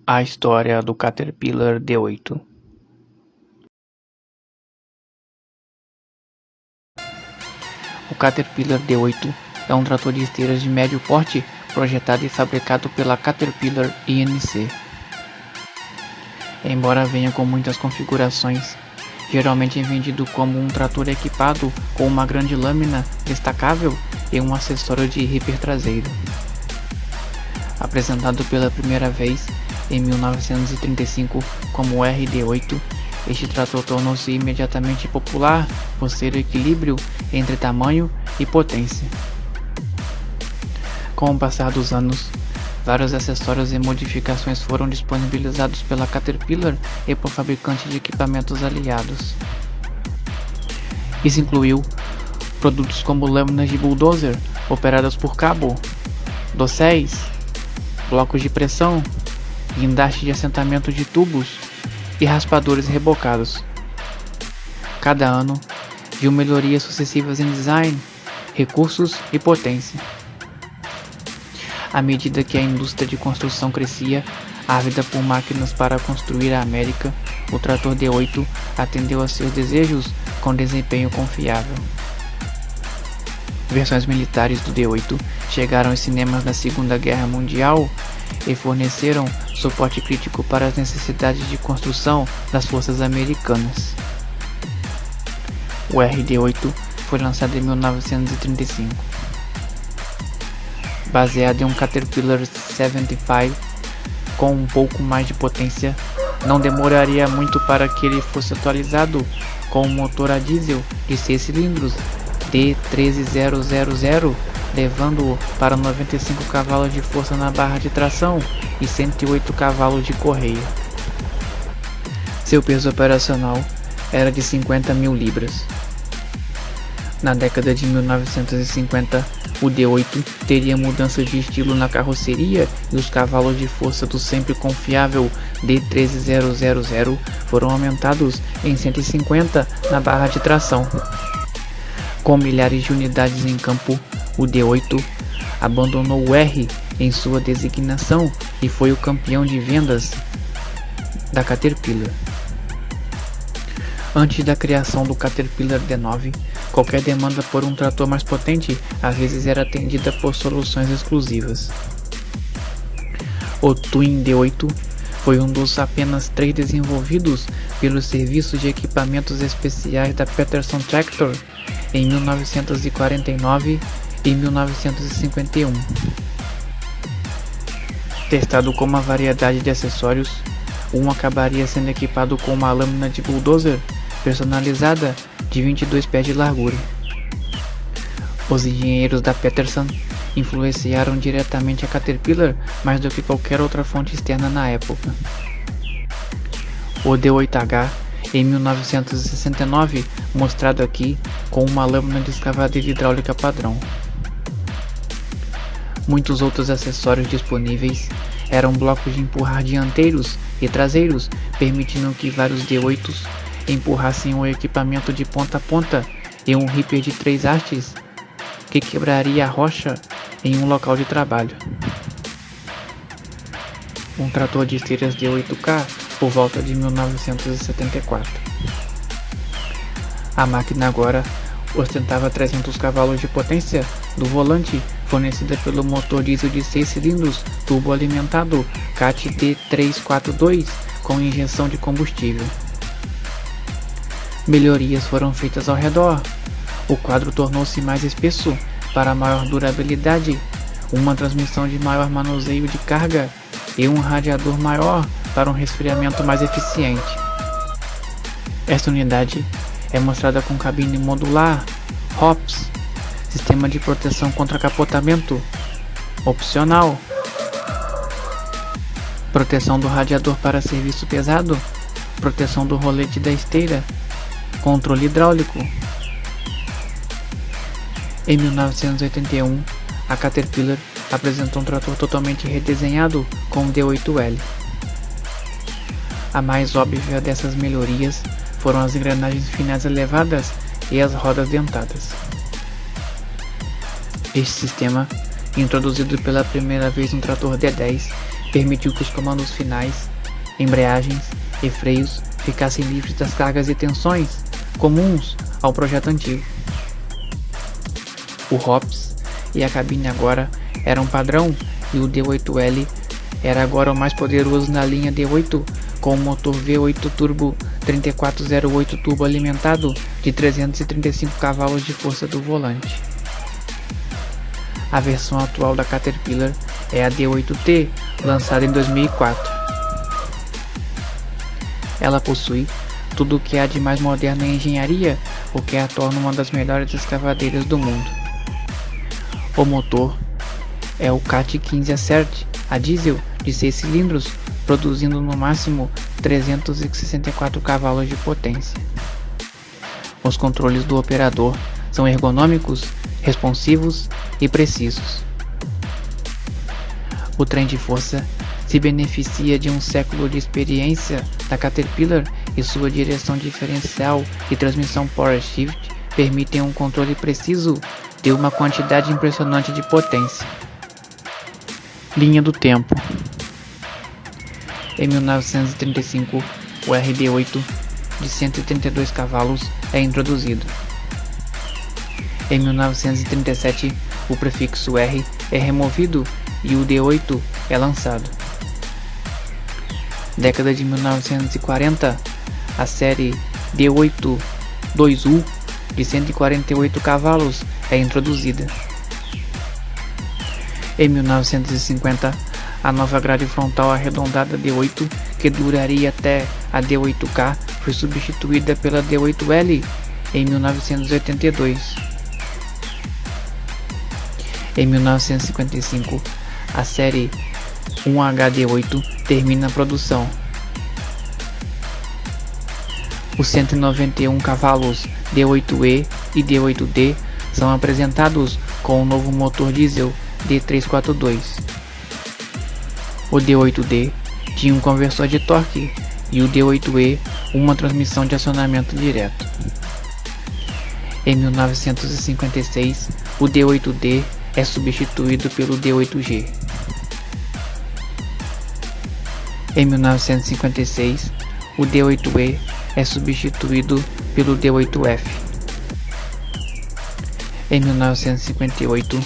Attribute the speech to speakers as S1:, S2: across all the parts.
S1: A história do Caterpillar D8. O Caterpillar D8 é um trator de esteiras de médio porte projetado e fabricado pela Caterpillar Inc. Embora venha com muitas configurações, geralmente é vendido como um trator equipado com uma grande lâmina destacável e um acessório de ripper traseiro. Apresentado pela primeira vez em 1935 como RD8, este trator tornou-se imediatamente popular por ser o equilíbrio entre tamanho e potência. Com o passar dos anos, vários acessórios e modificações foram disponibilizados pela Caterpillar e por fabricantes de equipamentos aliados. Isso incluiu produtos como lâminas de bulldozer operadas por cabo, dosséis, blocos de pressão, guindaste de assentamento de tubos e raspadores rebocados. Cada ano viu melhorias sucessivas em design, recursos e potência. À medida que a indústria de construção crescia, ávida por máquinas para construir a América, o trator D8 atendeu a seus desejos com desempenho confiável. Versões militares do D8 chegaram aos cinemas na Segunda Guerra Mundial e forneceram suporte crítico para as necessidades de construção das forças americanas. O RD8 foi lançado em 1935. Baseado em um Caterpillar 75 com um pouco mais de potência, não demoraria muito para que ele fosse atualizado com um motor a diesel de 6 cilindros D13000, levando-o para 95 cavalos de força na barra de tração e 108 cavalos de correia. Seu peso operacional era de 50.000 libras. Na década de 1950, o D8 teria mudanças de estilo na carroceria e os cavalos de força do sempre confiável D13000 foram aumentados em 150 na barra de tração. Com milhares de unidades em campo, o D8 abandonou o R em sua designação e foi o campeão de vendas da Caterpillar. Antes da criação do Caterpillar D9, qualquer demanda por um trator mais potente às vezes era atendida por soluções exclusivas. O Twin D8 foi um dos apenas 3 desenvolvidos pelos serviços de equipamentos especiais da Peterson Tractor em 1949 e 1951. Testado com uma variedade de acessórios, um acabaria sendo equipado com uma lâmina de bulldozer personalizada de 22 pés de largura. Os engenheiros da Peterson influenciaram diretamente a Caterpillar mais do que qualquer outra fonte externa na época. O D8H, em 1969, mostrado aqui com uma lâmina de escavadeira hidráulica padrão. Muitos outros acessórios disponíveis eram blocos de empurrar dianteiros e traseiros, permitindo que vários D8s empurrassem o equipamento de ponta a ponta e um ripper de 3 hastes que quebraria a rocha em um local de trabalho. Um trator de esteiras D8K por volta de 1974. A máquina agora ostentava 300 cavalos de potência do volante, fornecida pelo motor diesel de 6 cilindros turboalimentado CAT D342 com injeção de combustível. Melhorias foram feitas ao redor. O quadro tornou-se mais espesso para maior durabilidade, uma transmissão de maior manuseio de carga e um radiador maior para um resfriamento mais eficiente. Esta unidade é mostrada com cabine modular, HOPS, sistema de proteção contra capotamento, opcional, proteção do radiador para serviço pesado, proteção do rolete da esteira, controle hidráulico. Em 1981, a Caterpillar apresentou um trator totalmente redesenhado com o D8L. A mais óbvia dessas melhorias foram as engrenagens finais elevadas e as rodas dentadas. Este sistema, introduzido pela primeira vez no trator D10, permitiu que os comandos finais, embreagens e freios ficassem livres das cargas e tensões comuns ao projeto antigo. O Hops e a cabine agora eram padrão e o D8L era agora o mais poderoso na linha D8, com o motor V8 Turbo 3408 turbo alimentado de 335 cavalos de força do volante. A versão atual da Caterpillar é a D8T, lançada em 2004. Ela possui tudo o que há de mais moderno em engenharia, o que a torna uma das melhores escavadeiras do mundo. O motor é o CAT 15 Acert a diesel de 6 cilindros, produzindo no máximo 364 cavalos de potência. Os controles do operador são ergonômicos, responsivos e precisos. O trem de força se beneficia de um século de experiência da Caterpillar e sua direção diferencial e transmissão Power Shift permitem um controle preciso de uma quantidade impressionante de potência. Linha do tempo. Em 1935, o RD8 de 132 cavalos é introduzido. Em 1937, o prefixo R é removido e o D8 é lançado. Década de 1940, a série D8 2U de 148 cavalos é introduzida. Em 1950, a nova grade frontal arredondada D8, que duraria até a D8K, foi substituída pela D8L em 1982. Em 1955, a série 1HD8 termina a produção. Os 191 cavalos D8E e D8D são apresentados com o novo motor diesel D342. O D8D tinha um conversor de torque e o D8E uma transmissão de acionamento direto. Em 1956, o D8D é substituído pelo D8G. Em 1956, o D8E é substituído pelo D8F. Em 1958,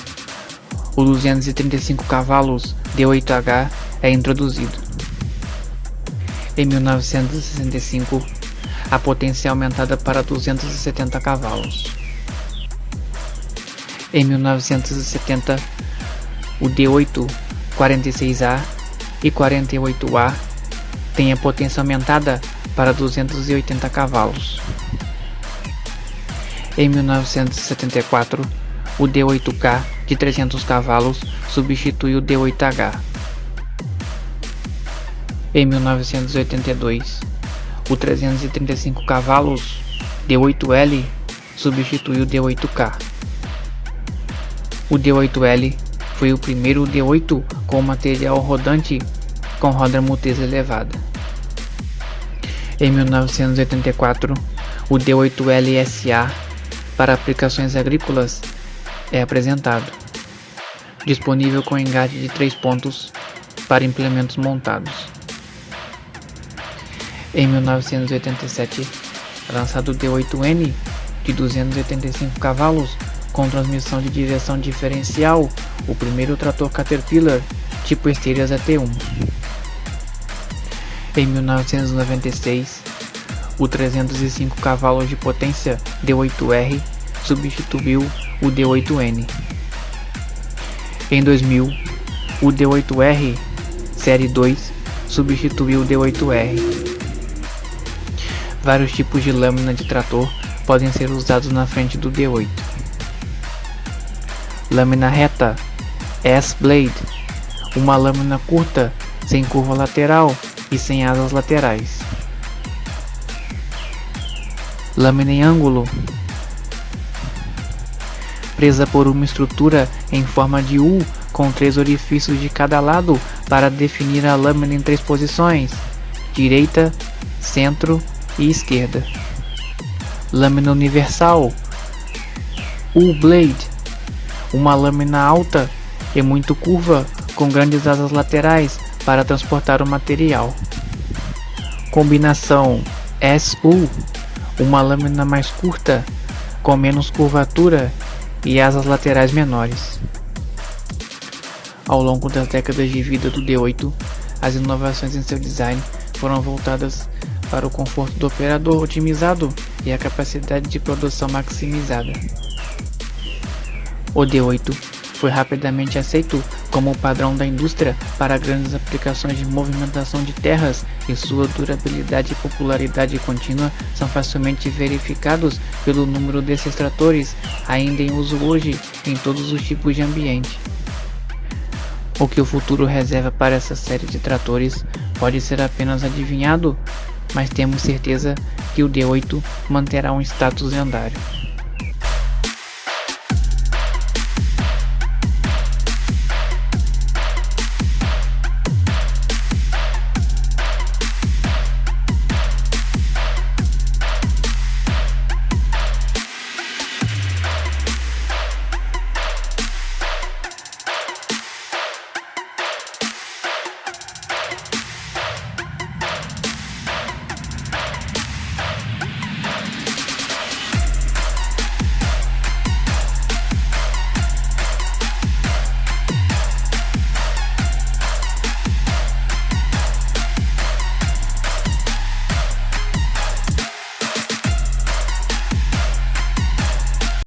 S1: o 235 cavalos D8H é introduzido. Em 1965, a potência é aumentada para 270 cavalos. Em 1970, o D8 46A e 48A tem a potência aumentada para 280 cavalos. Em 1974, o D8K de 300 cavalos substitui o D8H. Em 1982, o 335 cavalos D8L substitui o D8K. O D8L foi o primeiro D8 com material rodante com roda multesa elevada. Em 1984, o D8L SA para aplicações agrícolas é apresentado, disponível com engate de 3 pontos para implementos montados. Em 1987, é lançado o D8N de 285 cavalos com transmissão de direção diferencial, o primeiro trator Caterpillar tipo esteiras AT1. Em 1996, o 305 cavalos de potência D8R substituiu o D8N. Em 2000, o D8R Série 2 substituiu o D8R. Vários tipos de lâmina de trator podem ser usados na frente do D8. Lâmina reta S-Blade, uma lâmina curta, sem curva lateral e sem asas laterais. Lâmina em ângulo, presa por uma estrutura em forma de U com 3 orifícios de cada lado para definir a lâmina em 3 posições: direita, centro e esquerda. Lâmina universal U-Blade, uma lâmina alta e muito curva com grandes asas laterais para transportar o material. Combinação SU, uma lâmina mais curta, com menos curvatura e asas laterais menores. Ao longo das décadas de vida do D8, as inovações em seu design foram voltadas para o conforto do operador otimizado e a capacidade de produção maximizada. O D8 foi rapidamente aceito como o padrão da indústria para grandes aplicações de movimentação de terras, e sua durabilidade e popularidade contínua são facilmente verificados pelo número desses tratores ainda em uso hoje em todos os tipos de ambiente. O que o futuro reserva para essa série de tratores pode ser apenas adivinhado, mas temos certeza que o D8 manterá um status lendário.